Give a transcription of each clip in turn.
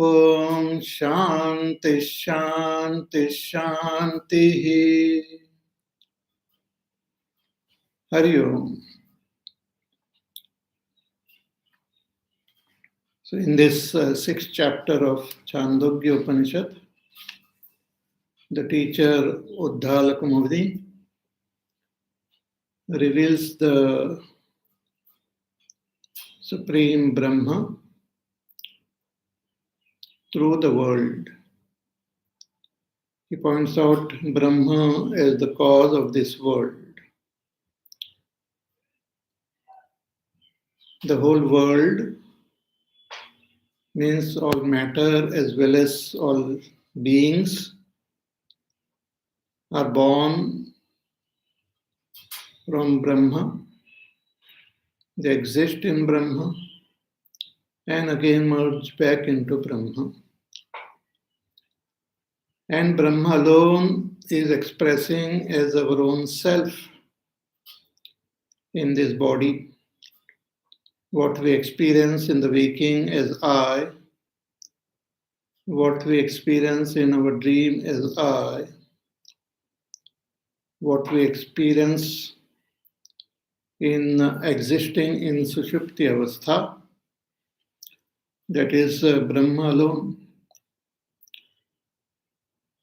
Om Shanti Shanti Shanti. Hari Om. So in this sixth chapter of Chandogya Upanishad, the teacher Uddhalaka Muvadi reveals the Supreme Brahma through the world. He points out Brahma as the cause of this world. The whole world means all matter as well as all beings are born from Brahma. They exist in Brahma and again merge back into Brahma. And Brahma alone is expressing as our own self in this body. What we experience in the waking as I, what we experience in our dream as I, what we experience in existing in Sushupti Avastha, that is Brahma alone.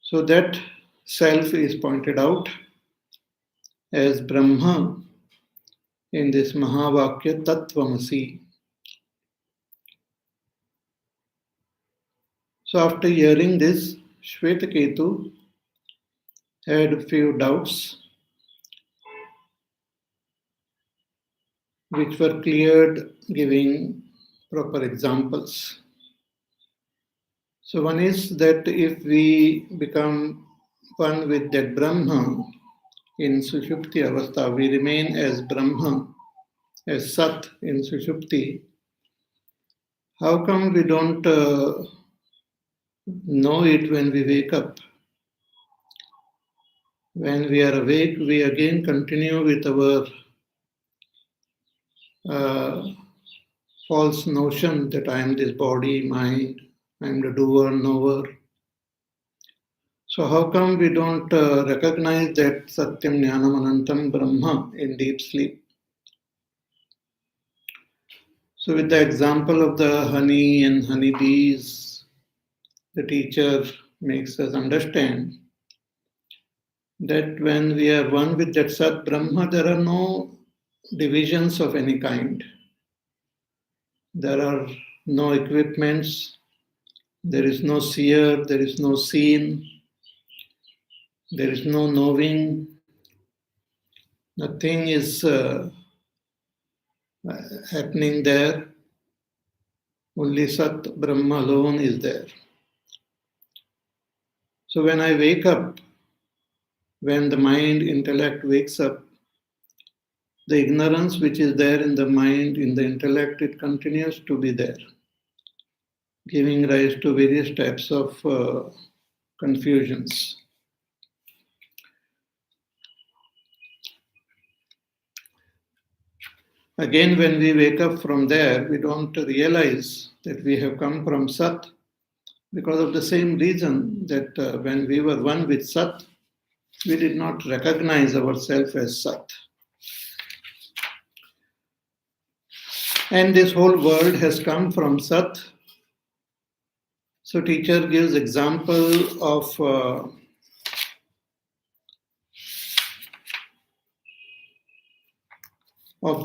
So that self is pointed out as Brahma in this Mahavakya Tattvamasi. So after hearing this, Shvetaketu had a few doubts which were cleared giving proper examples. So one is that if we become one with that Brahma in Sushupti Avastha, we remain as Brahma, as Sat in Sushupti. How come we don't know it when we wake up? When we are awake, we again continue with our false notion that I am this body, mind, I am the doer, knower. So how come we don't recognize that Satyam Jnanam Anantam Brahma in deep sleep? So with the example of the honey and honeybees, the teacher makes us understand that when we are one with that Sat Brahma, there are no divisions of any kind. There are no equipments, there is no seer, there is no seen, there is no knowing, nothing is happening there. Only Sat Brahma alone is there. So when I wake up, when the mind, intellect wakes up, the ignorance which is there in the mind, in the intellect, it continues to be there, giving rise to various types of confusions. Again, when we wake up from there, we don't realize that we have come from Sat because of the same reason that when we were one with Sat, we did not recognize ourselves as Sat. And this whole world has come from Sat. So teacher gives example of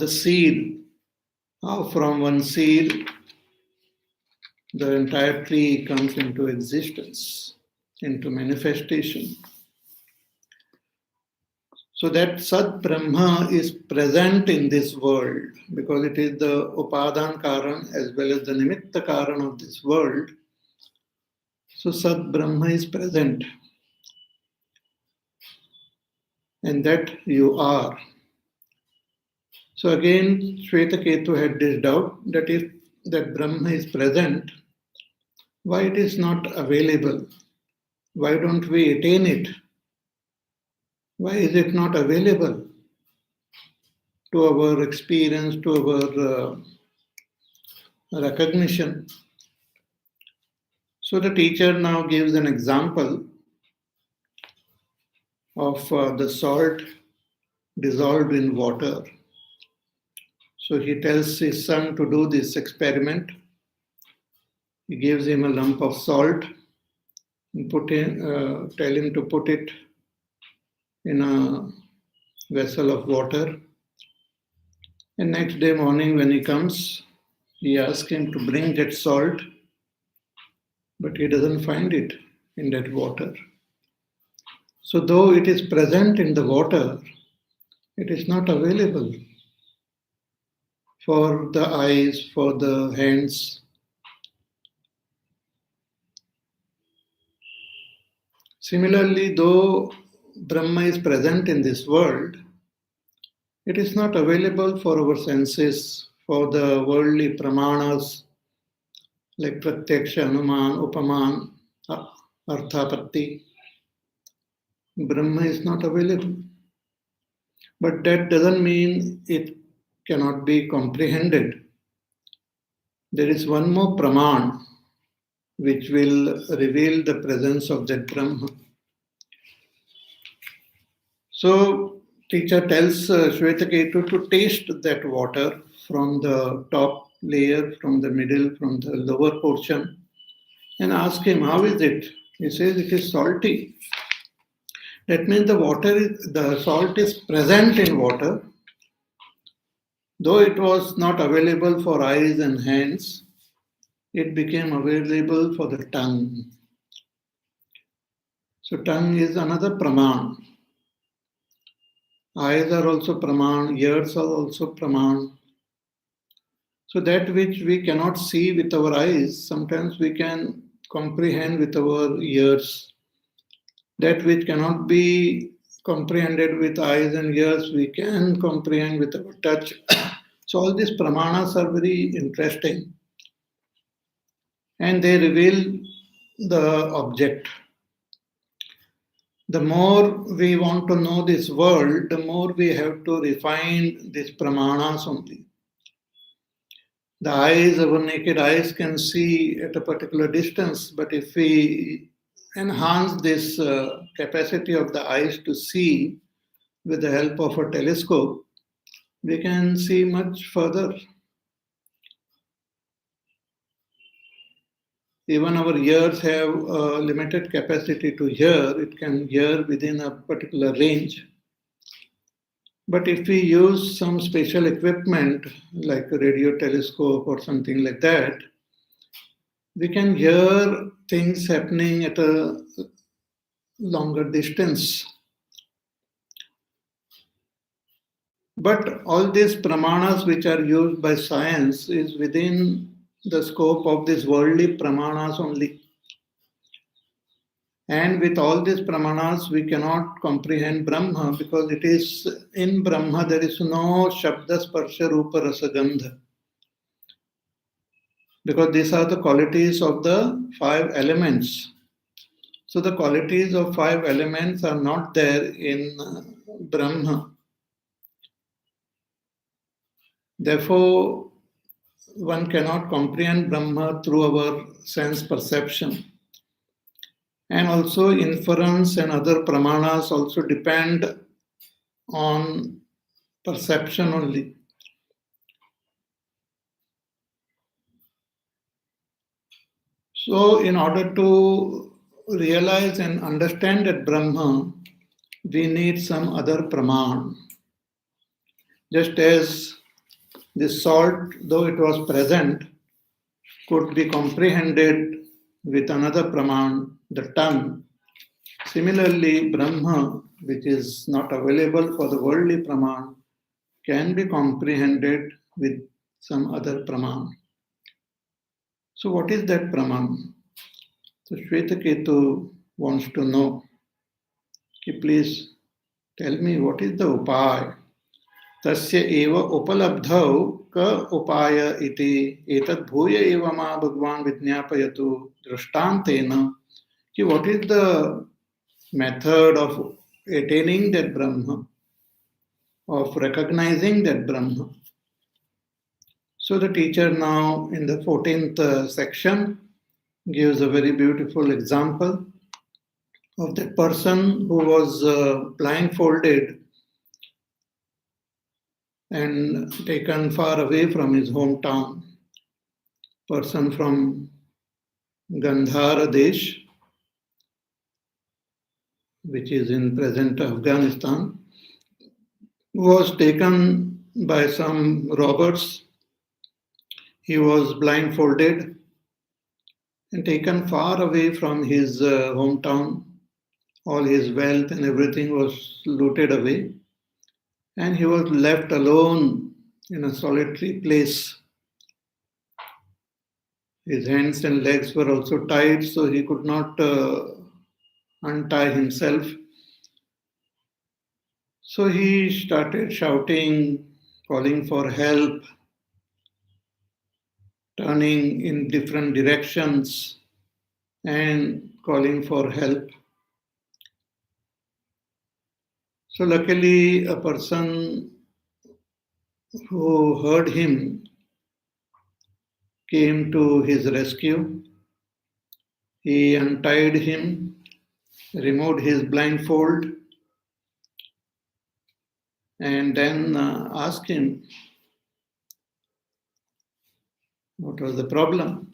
the seed, how from one seed the entire tree comes into existence, into manifestation. So that Sat Brahma is present in this world because it is the Upadan Karan as well as the Nimitta Karan of this world. So Sat Brahma is present. And that you are. So again, Shvetaketu had this doubt that if that Brahma is present, why it is not available? Why don't we attain it? Why is it not available to our experience, to our recognition? So the teacher now gives an example of the salt dissolved in water. So he tells his son to do this experiment. He gives him a lump of salt and tell him to put it in a vessel of water. And next day morning when he comes, he asks him to bring that salt, but he doesn't find it in that water. So though it is present in the water, it is not available for the eyes, for the hands. Similarly, though Brahma is present in this world, it is not available for our senses, for the worldly pramanas like Pratyaksha, Anuman, Upaman, Arthapatti. Brahma is not available. But that doesn't mean it cannot be comprehended. There is one more praman which will reveal the presence of that Brahma. So, teacher tells Shvetaketu to taste that water from the top layer, from the middle, from the lower portion, and ask him, how is it? He says it is salty. That means the salt is present in water, though it was not available for eyes and hands, it became available for the tongue. So tongue is another praman. Eyes are also praman, ears are also praman. So that which we cannot see with our eyes, sometimes we can comprehend with our ears. That which cannot be comprehended with eyes and ears, we can comprehend with our touch. So all these pramanas are very interesting. And they reveal the object. The more we want to know this world, the more we have to refine these pramanas only. The eyes, our naked eyes can see at a particular distance, but if we enhance this capacity of the eyes to see with the help of a telescope, we can see much further. Even our ears have a limited capacity to hear. It can hear within a particular range. But if we use some special equipment like a radio telescope or something like that, we can hear things happening at a longer distance. But all these pramanas which are used by science is within the scope of these worldly pramanas only. And with all these pramanas, we cannot comprehend Brahma because it is in Brahma there is no Shabda Sparsha Rupa Rasa Gandha. Because these are the qualities of the five elements. So the qualities of five elements are not there in Brahma. Therefore, one cannot comprehend Brahma through our sense perception. And also inference and other pramanas also depend on perception only. So in order to realize and understand that Brahma, we need some other praman. Just as the salt, though it was present, could be comprehended with another praman, the tongue. Similarly, Brahma, which is not available for the worldly praman, can be comprehended with some other praman. So what is that praman? So Shvetaketu wants to know. Please tell me what is the upaya? Tasya eva upalabdhau ka upaya iti etat bhuya eva ma bhagwan vidnyapayatu drishtantena. What is the method of attaining that Brahma, of recognizing that Brahma? So the teacher now in the 14th section gives a very beautiful example of that person who was blindfolded and taken far away from his hometown. Person from Gandhara Desh, which is in present Afghanistan, was taken by some robbers. He was blindfolded and taken far away from his hometown. All his wealth and everything was looted away, and he was left alone in a solitary place. His hands and legs were also tied, so he could not untie himself. So he started shouting, calling for help, turning in different directions and calling for help. So luckily, a person who heard him came to his rescue. He untied him, removed his blindfold, and then asked him what was the problem.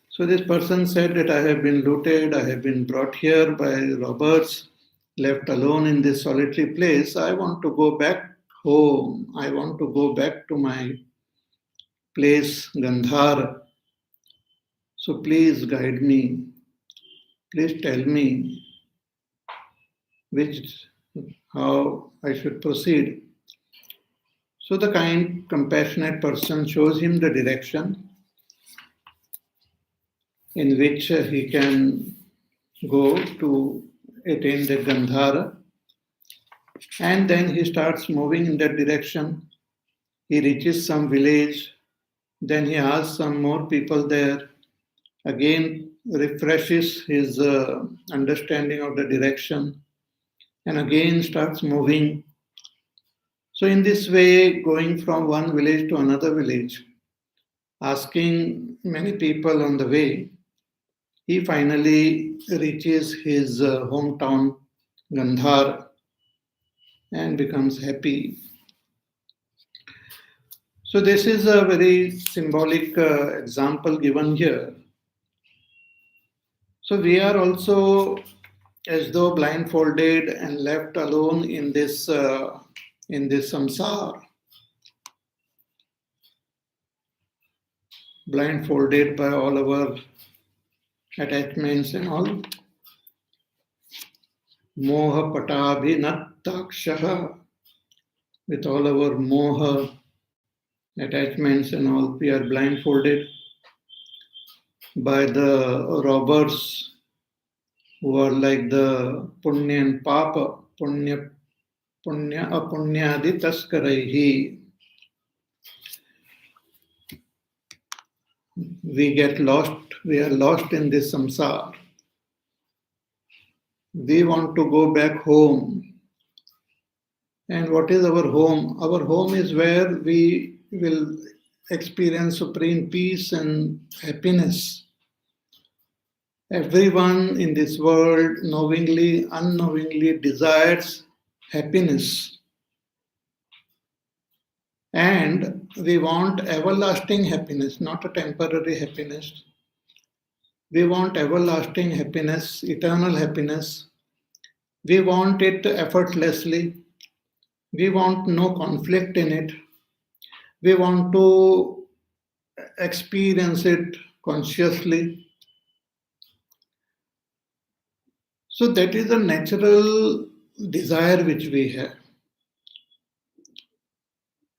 So this person said that I have been looted, I have been brought here by robbers, left alone in this solitary place. I want to go back home. I want to go back to my place, Gandhar. So please guide me. Please tell me how I should proceed. So the kind, compassionate person shows him the direction in which he can go to attain the Gandhara. And then he starts moving in that direction. He reaches some village. Then he asks some more people there. Again, refreshes his understanding of the direction. And again starts moving. So in this way, going from one village to another village, asking many people on the way, he finally reaches his hometown, Gandhar, and becomes happy. So this is a very symbolic example given here. So we are also as though blindfolded and left alone in this samsara, blindfolded by all our attachments and all. Moha patabhinattakshaha, with all our moha attachments and all, we are blindfolded by the robbers who are like the punya and papa, punya apunyadi taskaraihi. We get lost, we are lost in this samsara. We want to go back home. And what is our home? Our home is where we will experience supreme peace and happiness. Everyone in this world, knowingly, unknowingly, desires happiness. And we want everlasting happiness, not a temporary happiness. We want everlasting happiness, eternal happiness. We want it effortlessly. We want no conflict in it. We want to experience it consciously. So that is a natural desire which we have.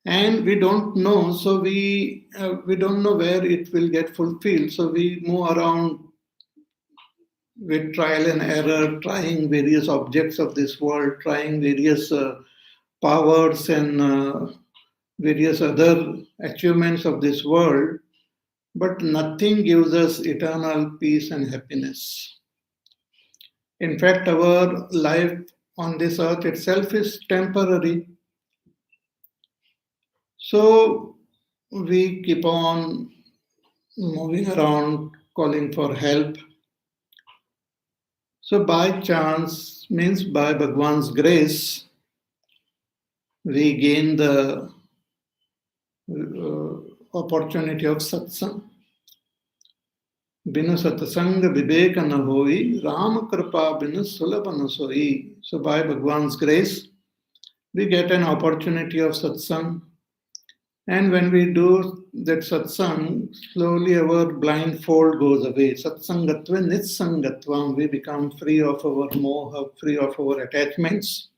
And we don't know, so we don't know where it will get fulfilled. So we move around with trial and error, trying various objects of this world, trying various powers and various other achievements of this world, but nothing gives us eternal peace and happiness. In fact, our life on this earth itself is temporary. So we keep on moving around, calling for help. So by chance means by Bhagwan's grace, we gain the opportunity of satsang. Binu satsanga viveka na hoi, Ram kripa binu sulabh na soi. So by Bhagwan's grace, we get an opportunity of satsang. And when we do that satsang, slowly our blindfold goes away. Satsangatva nitsangatvam, we become free of our moha, free of our attachments.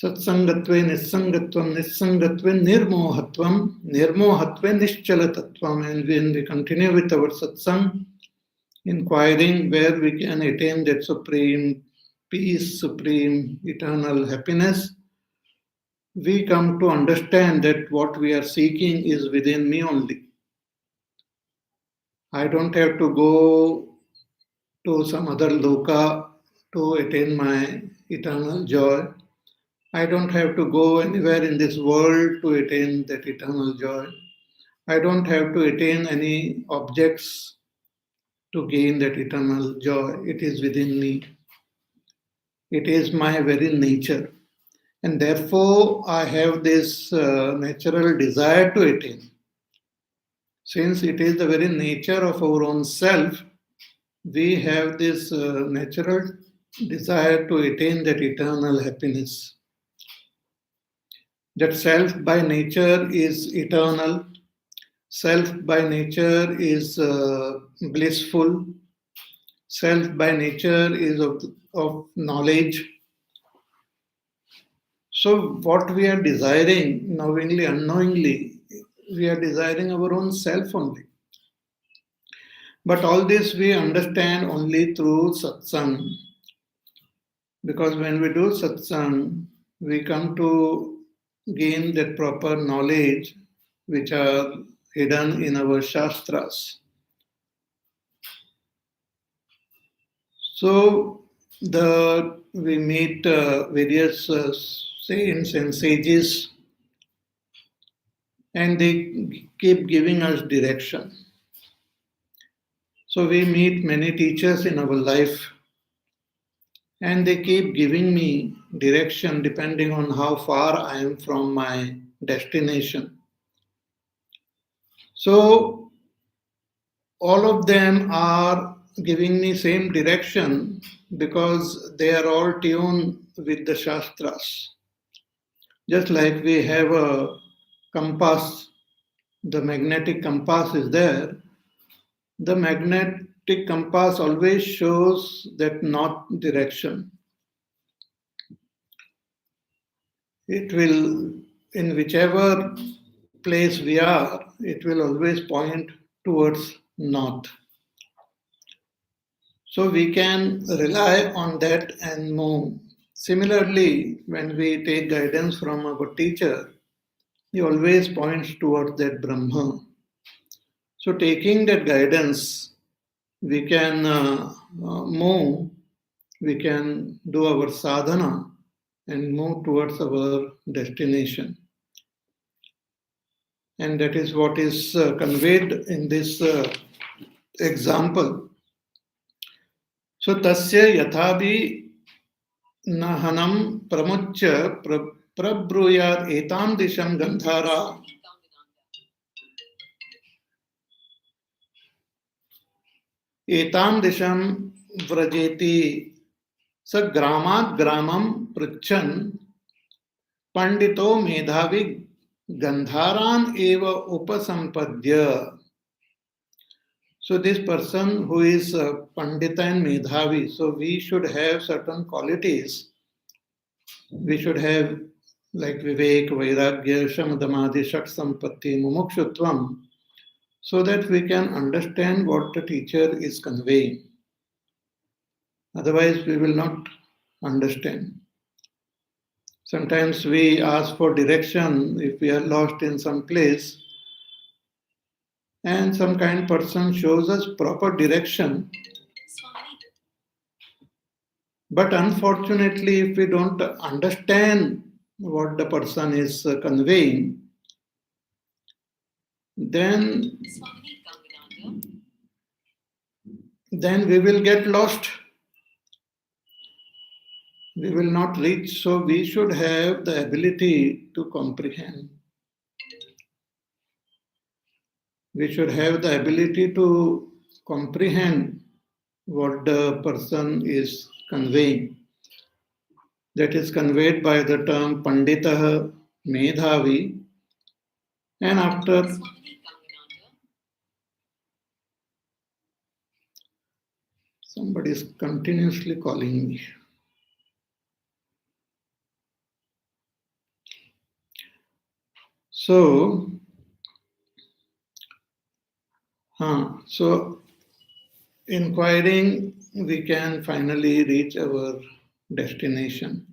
Satsangatve nissangatvam, nissangatve nirmohatvam, nirmohatve nischalatatvam. And when we continue with our satsang, inquiring where we can attain that supreme peace, supreme eternal happiness, we come to understand that what we are seeking is within me only. I don't have to go to some other loka to attain my eternal joy. I don't have to go anywhere in this world to attain that eternal joy. I don't have to attain any objects to gain that eternal joy. It is within me. It is my very nature. And therefore, I have this natural desire to attain. Since it is the very nature of our own self, we have this natural desire to attain that eternal happiness. That self by nature is eternal. Self by nature is blissful. Self by nature is of knowledge. So what we are desiring, knowingly, unknowingly, we are desiring our own self only. But all this we understand only through satsang. Because when we do satsang, we come to gain that proper knowledge which are hidden in our shastras. So we meet various saints and sages, and they keep giving us direction. So we meet many teachers in our life, and they keep giving me direction depending on how far I am from my destination. So all of them are giving me same direction because they are all tuned with the shastras. Just like we have a compass, the magnetic compass is there. The magnetic compass always shows that north direction. It will, in whichever place we are, it will always point towards north. So we can rely on that and move. Similarly, when we take guidance from our teacher, he always points towards that Brahma. So taking that guidance, we can move, we can do our sadhana and move towards our destination. And that is what is conveyed in this example. So tasya yathabhi nahanam pramuchya prabruyat etam disham gandhara etam disham vrajeti sa gramat gramam pruchan pandito medhavi gandharan eva upasampadya. So this person who is Pandita and Medhavi, so we should have certain qualities. We should have like Vivek, Vairagya, Shamadamadi, Shat Sampatti, Mumukshutvam, so that we can understand what the teacher is conveying. Otherwise, we will not understand. Sometimes we ask for direction if we are lost in some place, and some kind person shows us proper direction. But unfortunately, if we don't understand what the person is conveying, then then we will get lost. We will not reach. So we should have the ability to comprehend. We should have the ability to comprehend what the person is conveying. That is conveyed by the term Panditah, Medhavi, and after somebody is continuously calling me. So inquiring, we can finally reach our destination.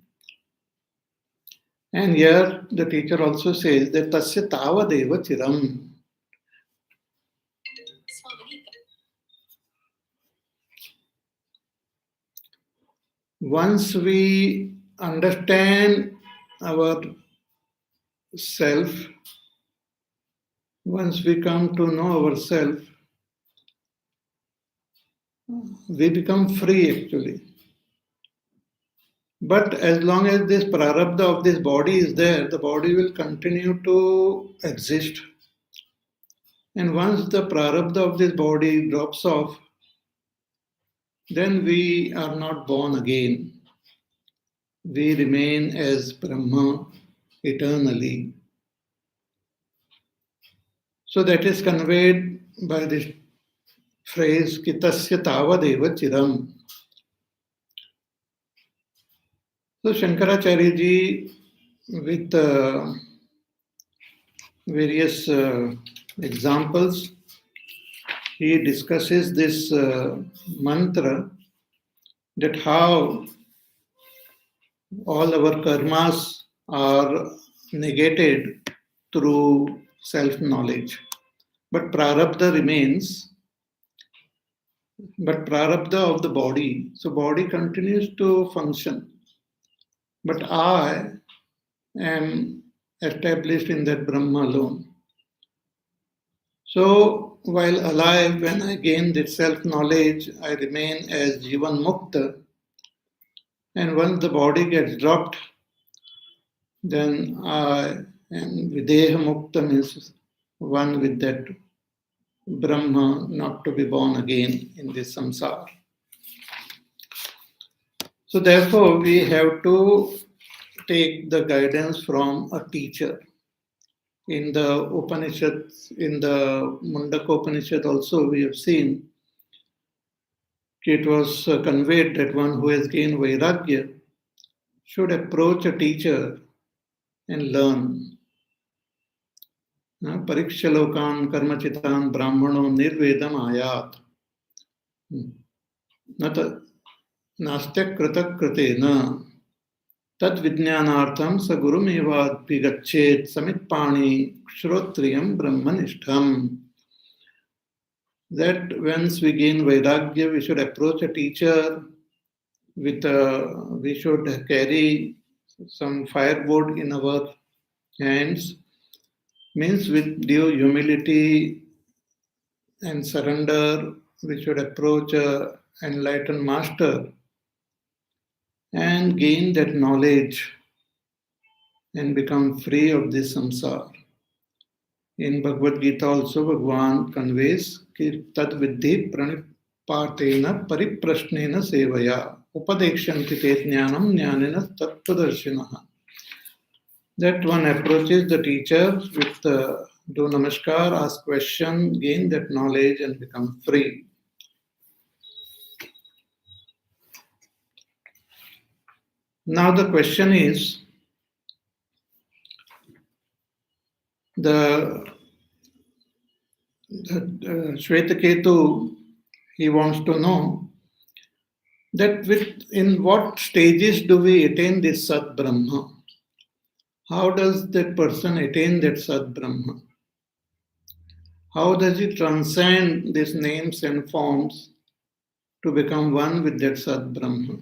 And here the teacher also says that tasya tavadeva chiram. Once we understand our self, once we come to know ourselves, we become free actually. But as long as this prarabdha of this body is there, the body will continue to exist. And once the prarabdha of this body drops off, then we are not born again. We remain as Brahma eternally. So that is conveyed by this phrase, Kitasya tavadeva chiram. So Shankaracharya ji, with various examples, he discusses this mantra, that how all our karmas are negated through self-knowledge. But prarabdha remains, but prarabdha of the body, so body continues to function. But I am established in that Brahma alone. So while alive, when I gain this self-knowledge, I remain as Jivan Mukta. And once the body gets dropped, then I am Videha Mukta, means one with that Brahma, not to be born again in this samsara. So therefore, we have to take the guidance from a teacher. In the Upanishad, in the Mundaka Upanishad also, we have seen it was conveyed that one who has gained Vairagya should approach a teacher and learn. Parikshalokan karmachitan brahmano nirvedam ayat. Nastya kritak kritena tad vijnanartham sa gurumevad vigachet samitpani shrotriyam brahmanishtham. That once we gain Vairagya, we should approach a teacher with we should carry some firewood in our hands, means with due humility and surrender, we should approach a enlightened master and gain that knowledge and become free of this samsara. In Bhagavad Gita also, Bhagavan conveys tad vidhi pranipatena pariprashnena sevaya upadekshanti te jnanam jnanina tattvadarshinaha. That one approaches the teacher with do namaskar, ask question, gain that knowledge and become free. Now the question is, the Shvetaketu, he wants to know that in what stages do we attain this Sat Brahma? How does that person attain that Sat Brahma? How does he transcend these names and forms to become one with that Sat Brahma?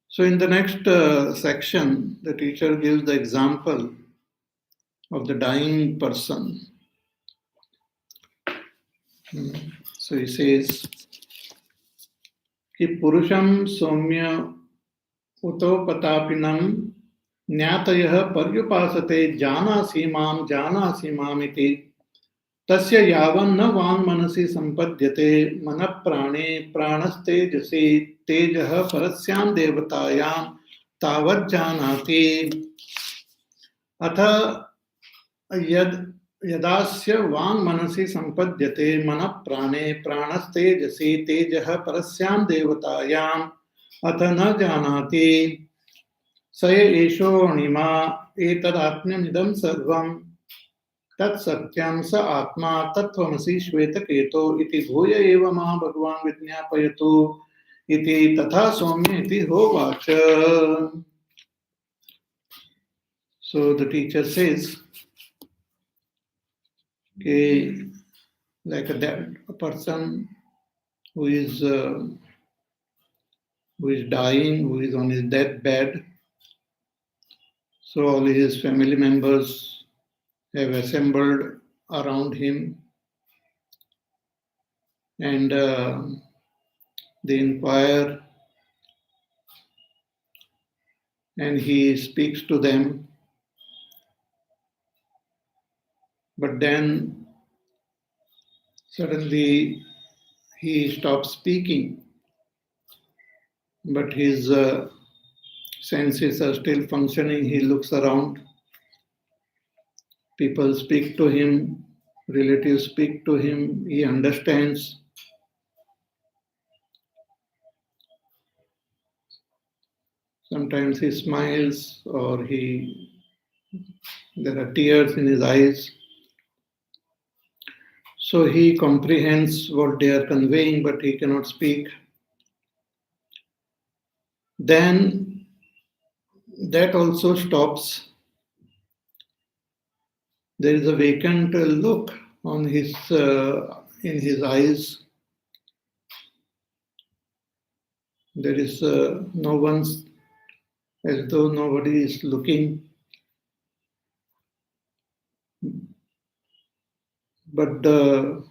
So in the next section, the teacher gives the example of the dying person So he says, कि पुरुषं सौम्य उतोपतापिनं ज्ञातयः पर्युपासते जानासि मामिति तस्य यावन्न वाङ् मनसि संपद्यते मनः प्राणे प्राणस्तेजसि तेजः परस्यां देवतायां तावज्जानाति अथ यद् यदास्य वाङ् मनसि संपद्यते मनः प्राणे प्राणस्तेजसि तेजः परस्यां देवतायाम् अथ न जानाति स एषो अणिमा एतदात्म्यमिदं सर्वं तत्सत्यं स आत्मा तत्त्वमसि श्वेतकेतो इति भूय एव मा भगवान् विज्ञापयतु इति तथा सौम्य इति होवाच. So the teacher says, like a person who is dying, who is on his deathbed, so all his family members have assembled around him, and they inquire, and he speaks to them, but then suddenly he stops speaking, but his senses are still functioning. He looks around, people speak to him, relatives speak to him, he understands. Sometimes he smiles, or there are tears in his eyes. So he comprehends what they are conveying, but he cannot speak. Then that also stops. There is a vacant look on in his eyes. There is no one's, as though nobody is looking. But the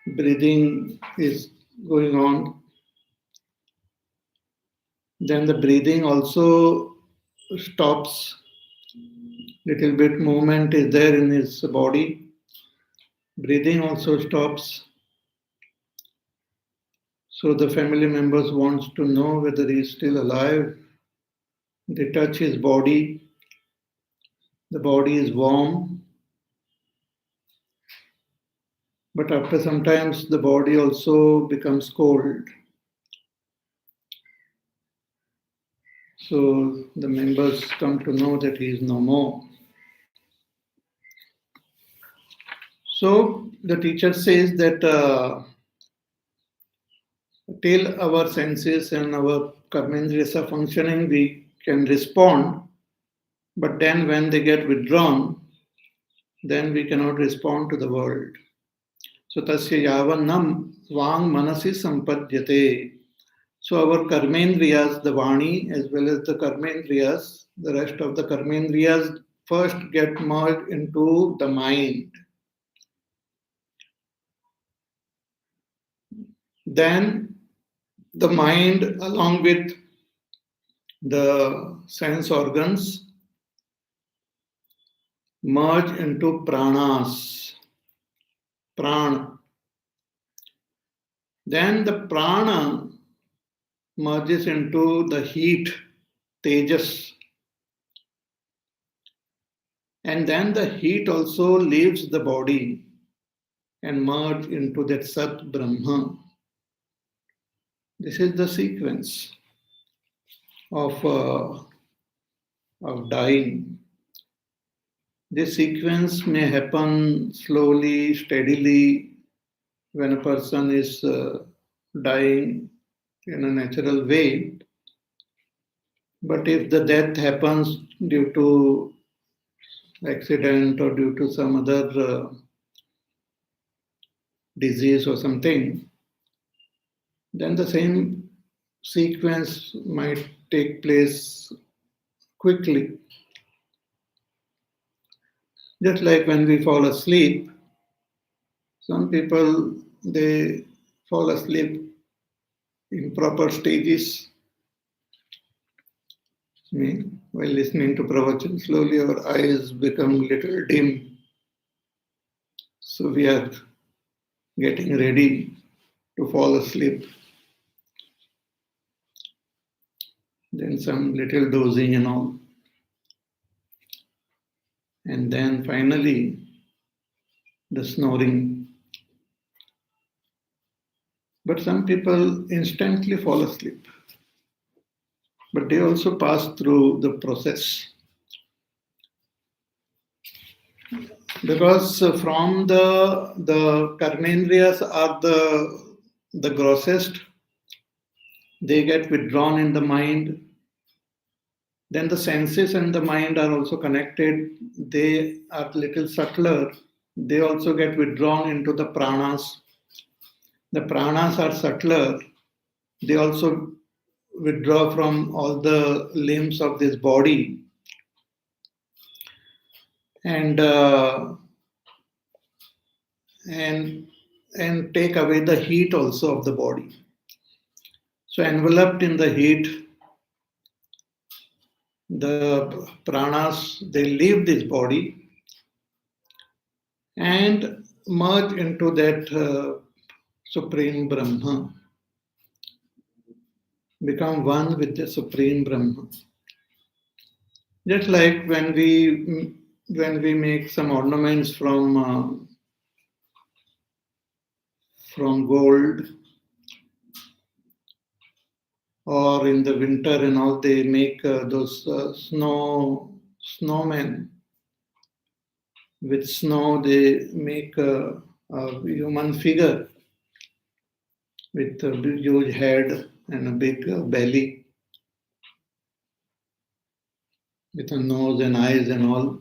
breathing is going on. Then the breathing also stops. Little bit movement is there in his body. Breathing also stops. So the family members wants to know whether he is still alive. They touch his body. The body is warm. But after some times the body also becomes cold. So the members come to know that he is no more. So the teacher says that till our senses and our karmendriyas are functioning, we can respond. But then when they get withdrawn, then we cannot respond to the world. So tasya yavannam vang manasi sampadhyate. So our karmendriyas, the vani as well as the karmendriyas, the rest of the karmendriyas first get merged into the mind. Then the mind along with the sense organs merge into pranas. Prana. Then the prana merges into the heat, tejas. And then the heat also leaves the body and merge into that Sat Brahma. This is the sequence of dying. This sequence may happen slowly, steadily, when a person is dying in a natural way. But if the death happens due to accident or due to some other disease or something, then the same sequence might take place quickly. Just like when we fall asleep, some people they fall asleep in proper stages. While listening to pravachan, slowly our eyes become little dim. So we are getting ready to fall asleep. Then some little dozing and all. And then finally, the snoring. But some people instantly fall asleep. But they also pass through the process. Because from the karmendriyas are the grossest, they get withdrawn in the mind. Then the senses and the mind are also connected. They are little subtler. They also get withdrawn into the pranas. The pranas are subtler. They also withdraw from all the limbs of this body. And and and take away the heat also of the body. So enveloped in the heat, the pranas they leave this body and merge into that supreme Brahma, become one with the supreme Brahma. Just like when we make some ornaments from gold, or in the winter and all, they make those snowmen. With snow, they make a human figure with a big, huge head and a big belly, with a nose and eyes and all.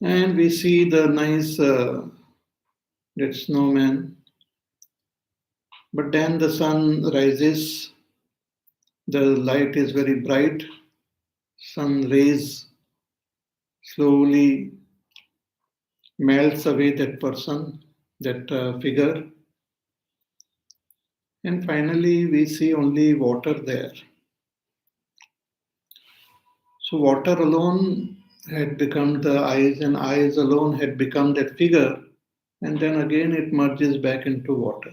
And we see the nice that snowman. But then the sun rises, the light is very bright, sun rays slowly melts away that person, that figure. And finally, we see only water there. So water alone had become the eyes, and eyes alone had become that figure. And then again it merges back into water.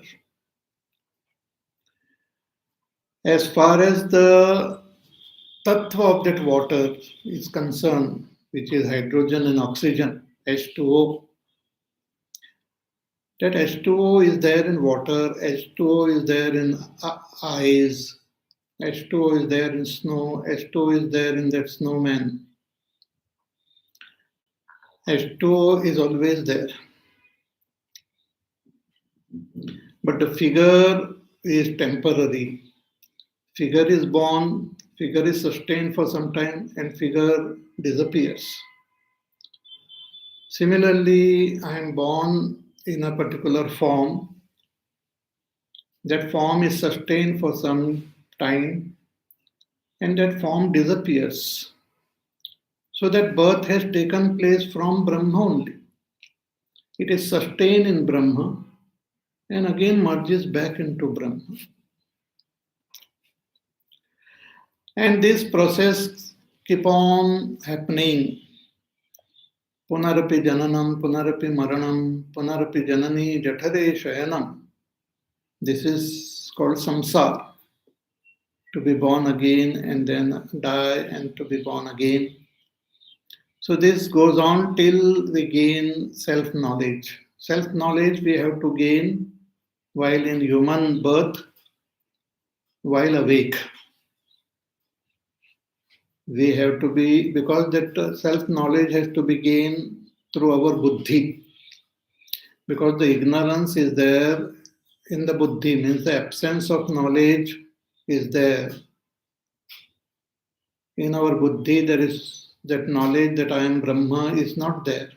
As far as the tattva of that water is concerned, which is hydrogen and oxygen, H2O, that H2O is there in water, H2O is there in eyes, H2O is there in snow, H2O is there in that snowman. H2O is always there. But the figure is temporary. Figure is born, figure is sustained for some time, and figure disappears. Similarly, I am born in a particular form. That form is sustained for some time, and that form disappears. So that birth has taken place from Brahma only. It is sustained in Brahma and again merges back into Brahma. And this process keep on happening. Punarapi jananam, punarapi maranam, punarapi janani jathare shayanam. This is called samsara. To be born again and then die and to be born again. So this goes on till we gain self-knowledge. Self-knowledge we have to gain while in human birth, while awake. We have to be, because that self-knowledge has to be gained through our buddhi. Because the ignorance is there in the buddhi, means the absence of knowledge is there. In our buddhi, there is that knowledge that I am Brahma is not there.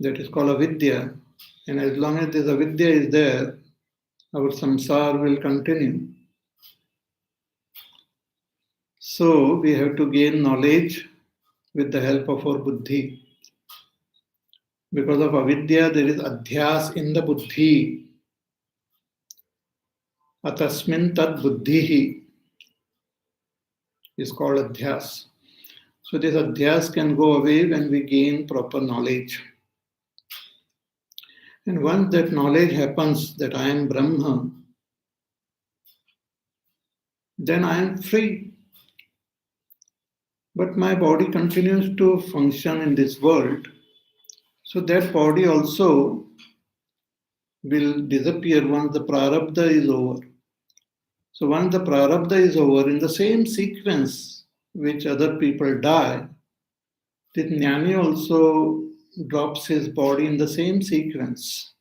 That is called avidya. And as long as this avidya is there, our samsara will continue. So we have to gain knowledge with the help of our buddhi. Because of avidya, there is adhyas in the buddhi. Atasmin tad buddhihi is called adhyas. So this adhyas can go away when we gain proper knowledge. And once that knowledge happens that I am Brahma, then I am free. But my body continues to function in this world. So that body also will disappear once the prarabdha is over. So once the prarabdha is over, in the same sequence which other people die, the jnani also drops his body in the same sequence.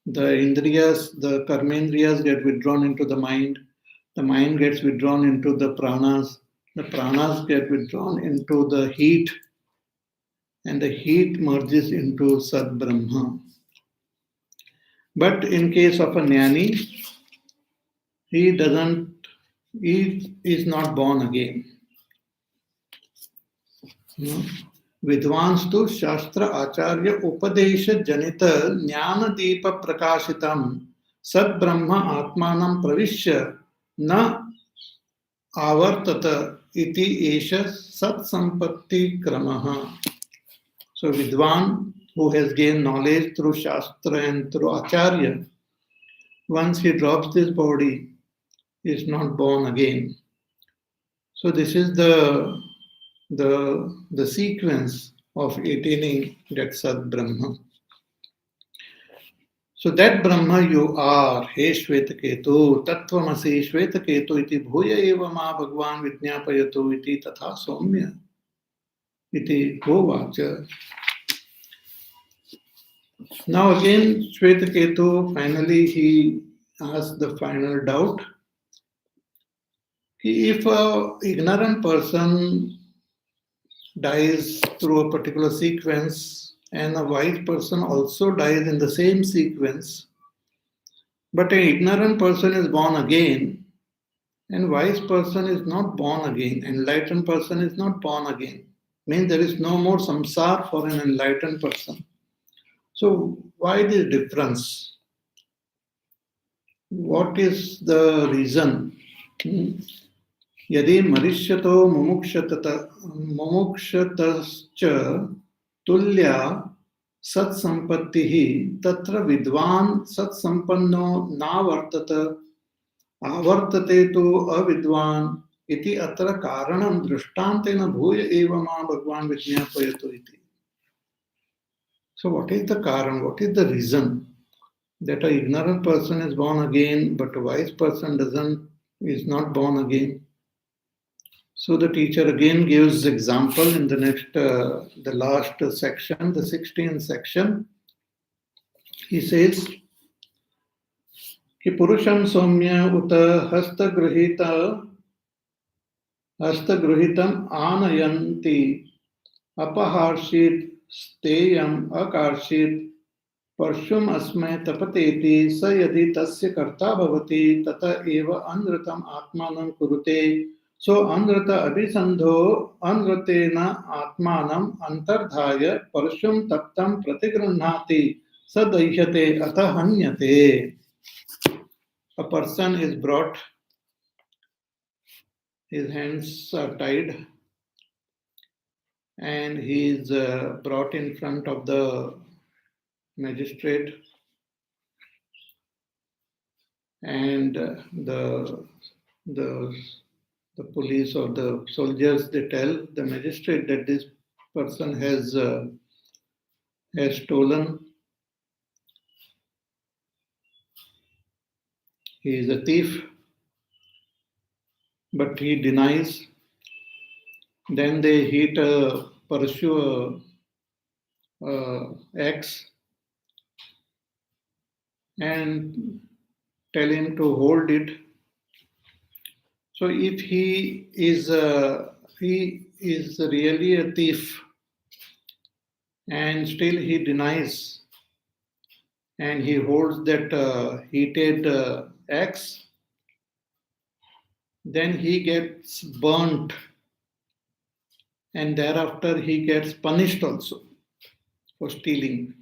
The indriyas, the karmendriyas get withdrawn into the mind gets withdrawn into the pranas get withdrawn into the heat, and the heat merges into Sad Brahma. But in case of a jnani, he is not born again. विद्वांस्तु शास्त्र आचार्य उपदेश जनित ज्ञान दीप प्रकाशितम सद ब्रह्म आत्मानं प्रविश्य न आवर्तत इति एष सत्संपत्ति क्रमः. So Vidwan, who has gained knowledge through Shastra and through Acharya, once he drops this body, is not born again. So this is the sequence of attaining that Sad Brahma. So that Brahma you are, He Shvetaketu, Tattvamasi Shvetaketu iti bhuya eva ma Bhagwan Vijñapayatu iti tatha Somya iti hovacha. Now again, Shvetaketu, finally he asks the final doubt. If an ignorant person dies through a particular sequence and a wise person also dies in the same sequence, but an ignorant person is born again and wise person is not born again, enlightened person is not born again, means there is no more samsara for an enlightened person. So why this difference? What is the reason? यदि मरिष्यतो मुमुक्षतश्च तुल्या सत्संपत्तिः तत्र विद्वान् सत्संपन्नो नावर्तत आवर्तते तो अविद्वान् इति अत्र कारणं दृष्टान्तेन भूय एव मा भगवान् विज्ञापयतु इति. So what is the karan? What is the reason that an ignorant person is born again but a wise person is not born again? So the teacher again gives example in the last section, the 16th section. He says, कि पुरुषं सौम्य उत हस्तगृहीतम् आनयन्ति अपहार्षित स्तेयम् अकार्षित परशुम् अस्मै तपतेति स यदि तस्य कर्ता भवति तत एव अनृतम् आत्मानं कुरुते. So anrata abhisandho anratena atmanam antardhaya parshum taptam pratigruhnati sadahyate atahanyate. A person is brought, his hands are tied, and he is brought in front of the magistrate, and the police or the soldiers, they tell the magistrate that this person has stolen, he is a thief, but he denies. Then they hit a pursue axe and tell him to hold it. So if he is really a thief and still he denies and he holds that heated axe, then he gets burnt, and thereafter he gets punished also for stealing.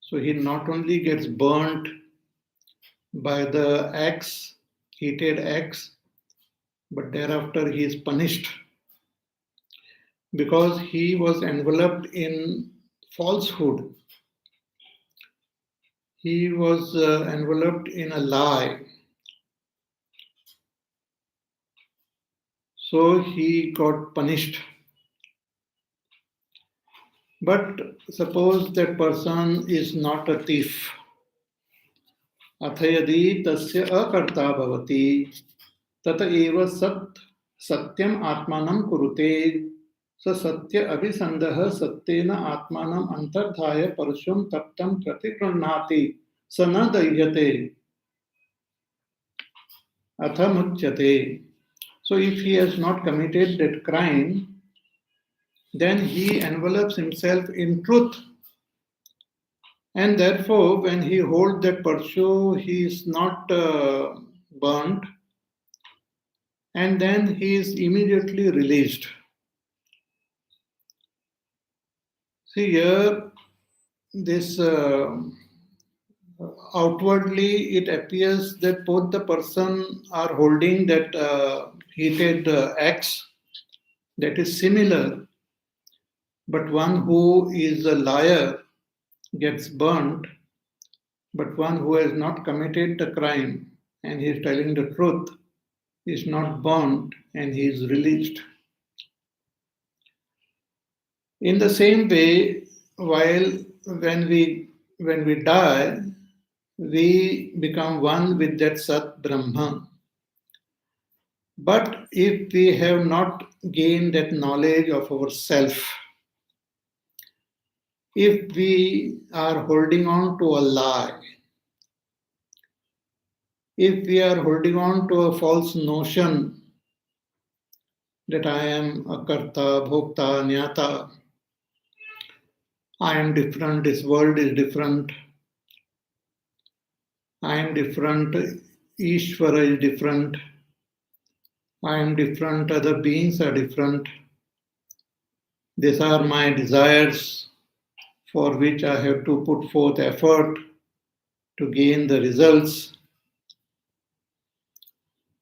So he not only gets burnt by the axe, heated axe, but thereafter he is punished because he was enveloped in falsehood. He was enveloped in a lie. So he got punished. But suppose that person is not a thief. अथ यदि तस्य अकर्ता भवति तत एव सत्यम आत्मानं कुरुते स सत्य अभिसंदः सत्येन आत्मानं अंतर्धाय परशुं तप्तं प्रतिगृह्णाति स न दह्यते अथ मुच्यते. So if he has not committed that crime, then he envelops himself in truth. And therefore, when he holds that Parshu, he is not burnt, and then he is immediately released. See here, this outwardly it appears that both the person are holding that heated axe that is similar, but one who is a liar gets burnt, but one who has not committed the crime and he is telling the truth is not burnt and he is released. In the same way, while when we die, we become one with that Sat Brahma. But if we have not gained that knowledge of ourself, if we are holding on to a lie, if we are holding on to a false notion that I am a karta, bhokta, nyata, I am different, this world is different, I am different, Ishvara is different, I am different, other beings are different, these are my desires for which I have to put forth effort to gain the results.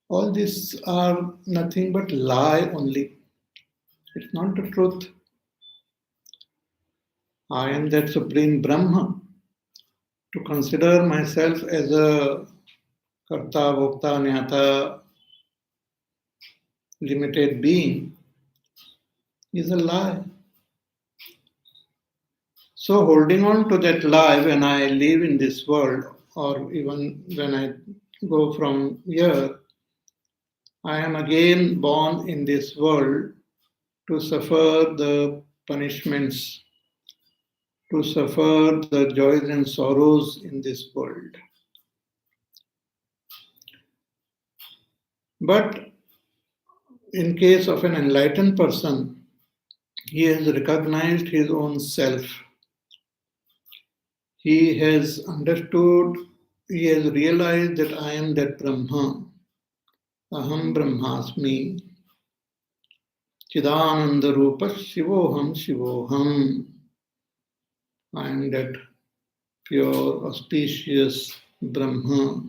All these are nothing but lie only. It's not the truth. I am that Supreme Brahma. To consider myself as a karta, bhokta, nyata, limited being is a lie. So holding on to that lie when I live in this world, or even when I go from here, I am again born in this world to suffer the punishments, to suffer the joys and sorrows in this world. But in case of an enlightened person, he has recognized his own self. He has understood, he has realized that I am that Brahma. Aham Brahmasmi. Chidananda Rupa Shivoham Shivoham. I am that pure, auspicious Brahma.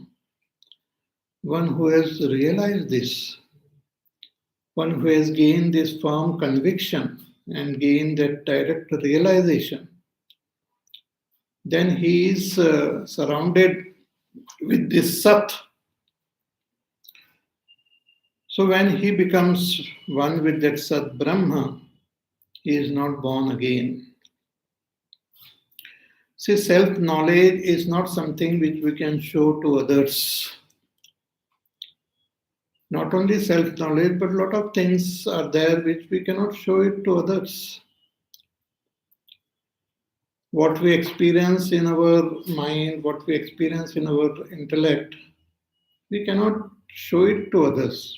One who has realized this, one who has gained this firm conviction and gained that direct realization, then he is surrounded with this Sat. So when he becomes one with that Sat Brahma, he is not born again. See, self-knowledge is not something which we can show to others. Not only self-knowledge, but a lot of things are there which we cannot show it to others. What we experience in our mind, what we experience in our intellect, we cannot show it to others.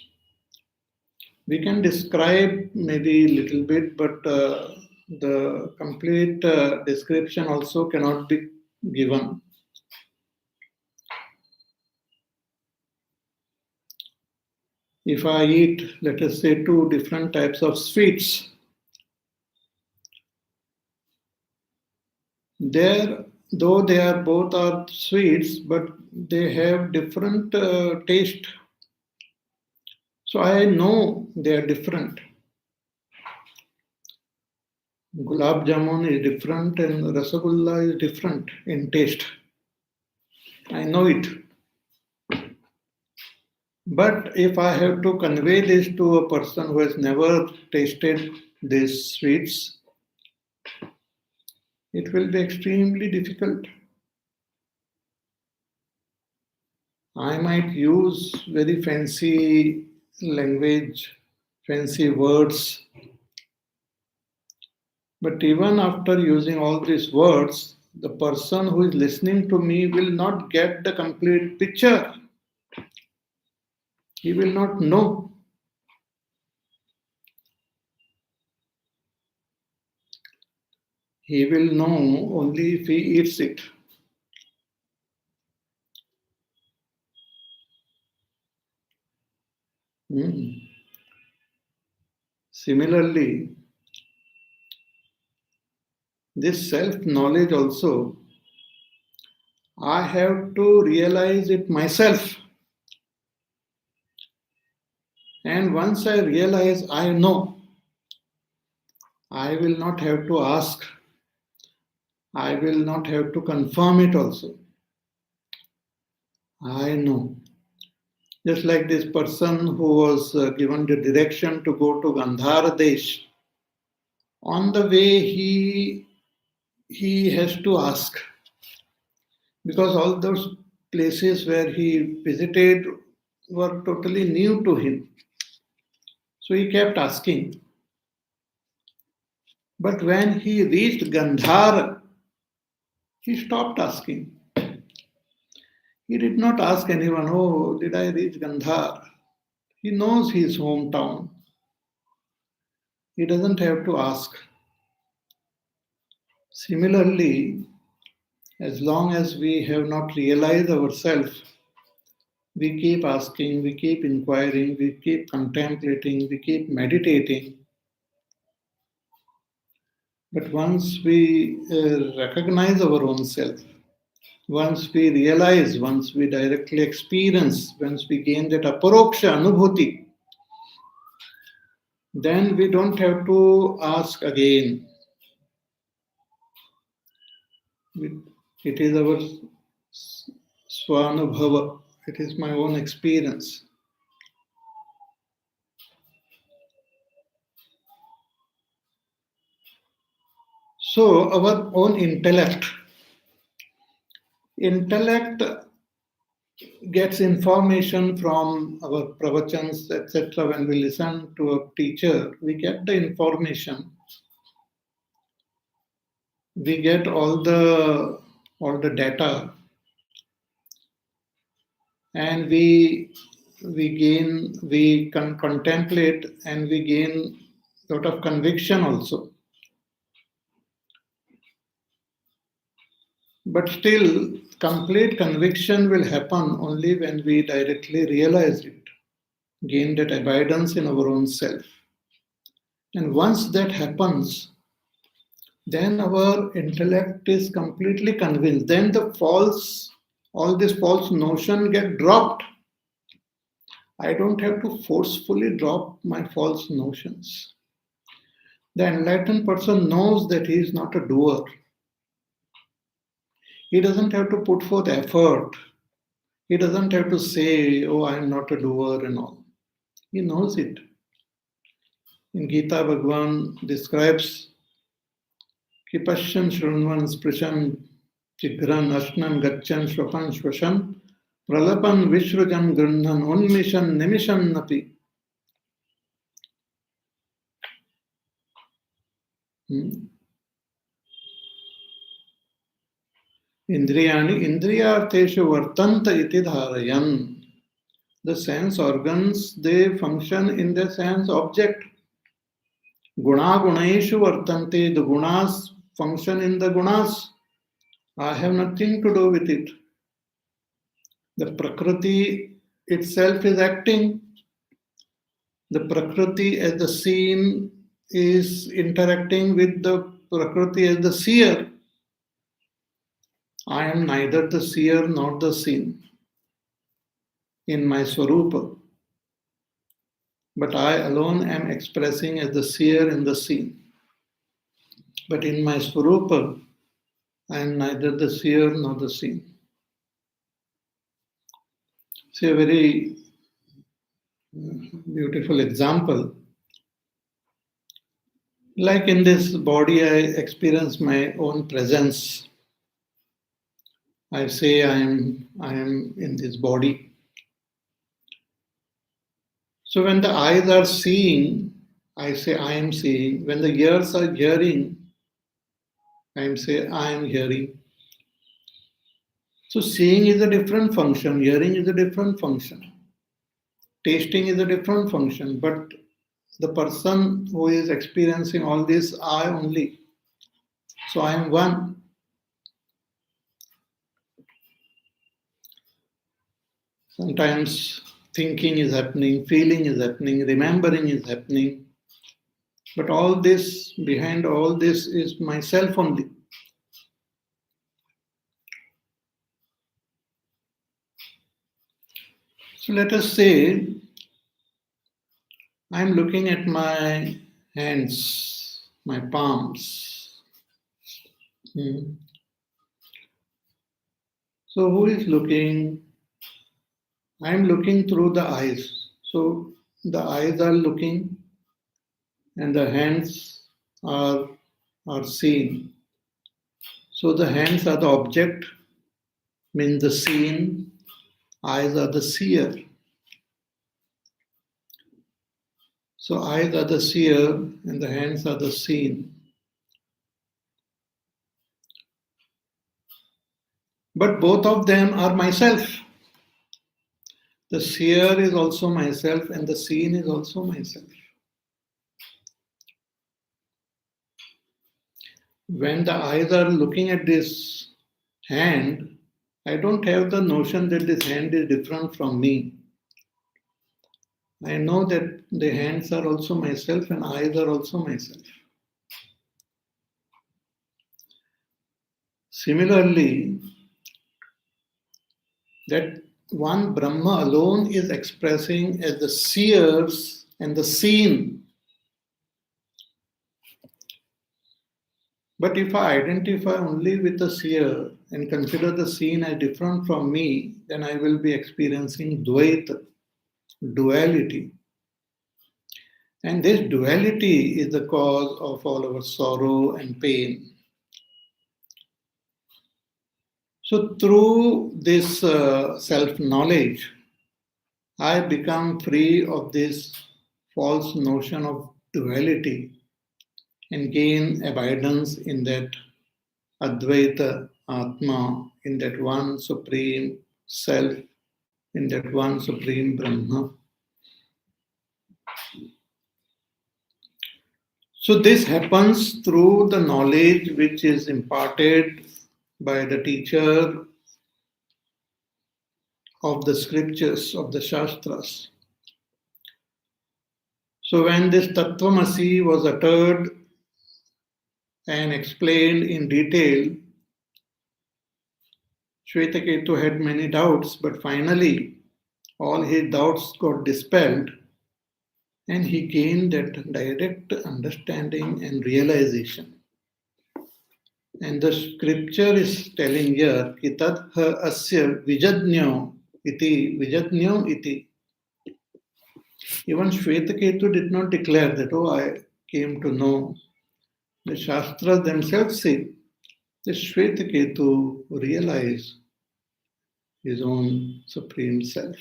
We can describe maybe a little bit, but the complete description also cannot be given. If I eat, let us say, two different types of sweets, though they are both are sweets, but they have different taste. So I know they are different. Gulab jamun is different and Rasagulla is different in taste. I know it. But if I have to convey this to a person who has never tasted these sweets, it will be extremely difficult. I might use very fancy language, fancy words, but even after using all these words, the person who is listening to me will not get the complete picture. He will not know. He will know only if he eats it. Similarly, this self-knowledge also, I have to realize it myself. And once I realize, I know, I will not have to ask. I will not have to confirm it also. I know. Just like this person who was given the direction to go to Gandhara Desh, on the way he has to ask, because all those places where he visited were totally new to him. So he kept asking. But when he reached Gandhara, he stopped asking. He did not ask anyone, oh, did I reach Gandhara? He knows his hometown. He doesn't have to ask. Similarly, as long as we have not realized ourselves, we keep asking, we keep inquiring, we keep contemplating, we keep meditating. But once we recognize our own self, once we realize, once we directly experience, once we gain that aparoksha anubhuti, then we don't have to ask again. It is our swanubhava, it is my own experience. So, our own intellect gets information from our pravachans, etc. When we listen to a teacher, we get the information. We get all the data, and we can contemplate, and we gain a lot of conviction also. But still, complete conviction will happen only when we directly realize it, gain that abidance in our own self. And once that happens, then our intellect is completely convinced. Then all this false notion get dropped. I don't have to forcefully drop my false notions. The enlightened person knows that he is not a doer. He doesn't have to put forth effort. He doesn't have to say, oh, I'm not a doer and all. He knows it. In Gita, Bhagavan describes Kipashan Shrunvan Sprishan Chigran Ashnan Gachan Shwapan Shwashan Pralapan Vishrujan Grundhan Unmishan Nimishan Napi. Indriyani Indriyarteshu Vartanta iti dharayan. The sense organs, they function in the sense object. Guna gunaishu vartante, the gunas function in the gunas. I have nothing to do with it. The prakriti itself is acting. The Prakriti as the seen is interacting with the Prakriti as the seer. I am neither the seer nor the seen in my Swarupa, but I alone am expressing as the seer and the seen. But in my Swarupa, I am neither the seer nor the seen. See a very beautiful example. Like in this body, I experience my own presence. I say I am in this body. So when the eyes are seeing, I say I am seeing. When the ears are hearing, I am say I am hearing. So seeing is a different function, hearing is a different function, tasting is a different function, but the person who is experiencing all this, I only. So I am one. Sometimes thinking is happening, feeling is happening, remembering is happening. But all this, behind all this, is myself only. So let us say I'm looking at my hands, my palms. So who is looking? I'm looking through the eyes. So the eyes are looking and the hands are seen. So the hands are the object, means the seen, eyes are the seer. So eyes are the seer and the hands are the seen. But both of them are myself. The seer is also myself and the seen is also myself. When the eyes are looking at this hand, I don't have the notion that this hand is different from me. I know that the hands are also myself and eyes are also myself. Similarly, that one Brahma alone is expressing as the seers and the seen. But if I identify only with the seer and consider the seen as different from me, then I will be experiencing Dvaita, duality. And this duality is the cause of all our sorrow and pain. So, through this self knowledge, I become free of this false notion of duality and gain abidance in that Advaita Atma, in that one supreme self, in that one supreme Brahma. So, this happens through the knowledge which is imparted by the teacher of the scriptures, of the Shastras. So, when this Tattvamasi was uttered and explained in detail, Shvetaketu had many doubts, but finally all his doubts got dispelled and he gained that direct understanding and realization. And the scripture is telling here, ki tadha asya vijadnyo iti. Even Shvetaketu did not declare that, oh, I came to know. The Shastras themselves say that Shvetaketu realized his own supreme self.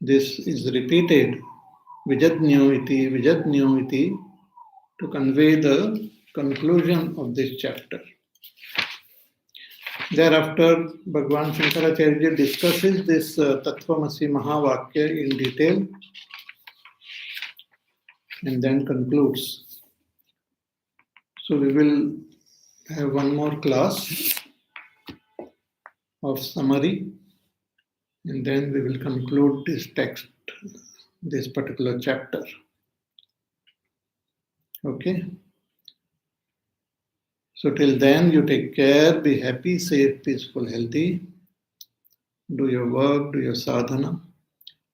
This is repeated, vijadnyo iti, to convey the conclusion of this chapter. Thereafter, Bhagavan Shankaracharya discusses this Tattvamasi Mahavakya in detail and then concludes. So we will have one more class of summary and then we will conclude this text, this particular chapter. Okay? So till then, you take care, be happy, safe, peaceful, healthy. Do your work, do your sadhana.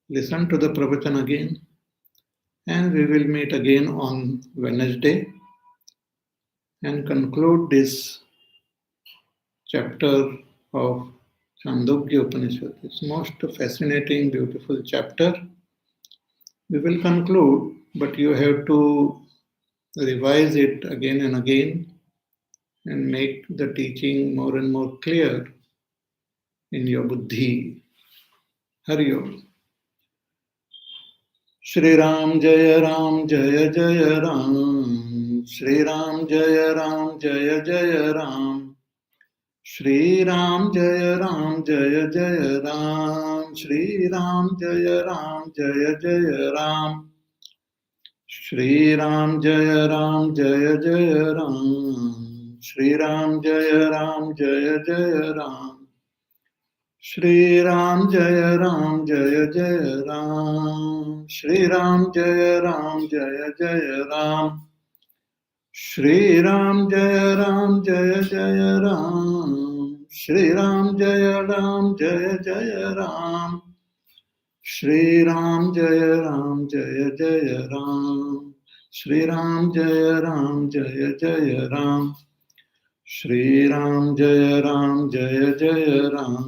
Listen to the pravachan again. And we will meet again on Wednesday and conclude this chapter of Chandogya Upanishad. It's most fascinating, beautiful chapter. We will conclude, but you have to revise it again and again and make the teaching more and more clear in your buddhi. Hari Om. Shri Ram Jaya Ram Jaya Jaya Ram. Shri Ram Jaya Ram Jaya Jaya Ram. Shri Ram Jaya Ram Jaya Jaya Ram. Shri Ram Jaya Ram Jaya Jaya Ram. Shri Ram Jaya Ram Jaya Jaya Ram. Shri Ram Jaya Ram Jaya Jaya Ram. Shri Ram Jaya Ram Jaya Jaya Ram. Shri Ram Jaya Ram Jaya Jaya Ram. Shri Ram Jaya Ram Jaya Jaya Ram. Shri Ram Jaya Ram Jaya Jaya Ram. Shri Ram Jaya Ram Jaya Jaya Ram. Shri Ram Jaya Ram Jaya Jaya Ram. Shri Ram Jaya Ram Jaya Jaya Ram.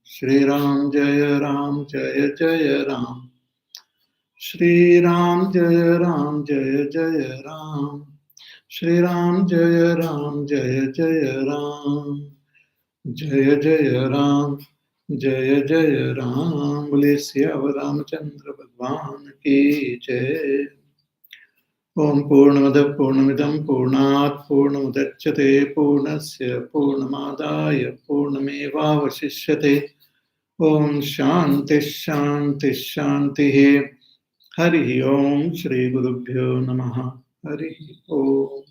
Shri Ram Jaya Ram Jaya Jaya Ram. Shri Ram Jaya Ram Jaya Jaya Ram. Shri Ram Jaya Ram Jaya Jaya Ram. Jaya Jaya Ram. Jaya Jaya Ram. Bole Siyavar Ramachandra Bhagwan ki Jai. Om Purnamada Purnamidam Purnat Purnamudachyate Purnasya Purnamadaya Purnamevavashishyate. Om Shanti Shanti Shanti. Hari Om Shri Gurubhyo Namaha. Hari Om.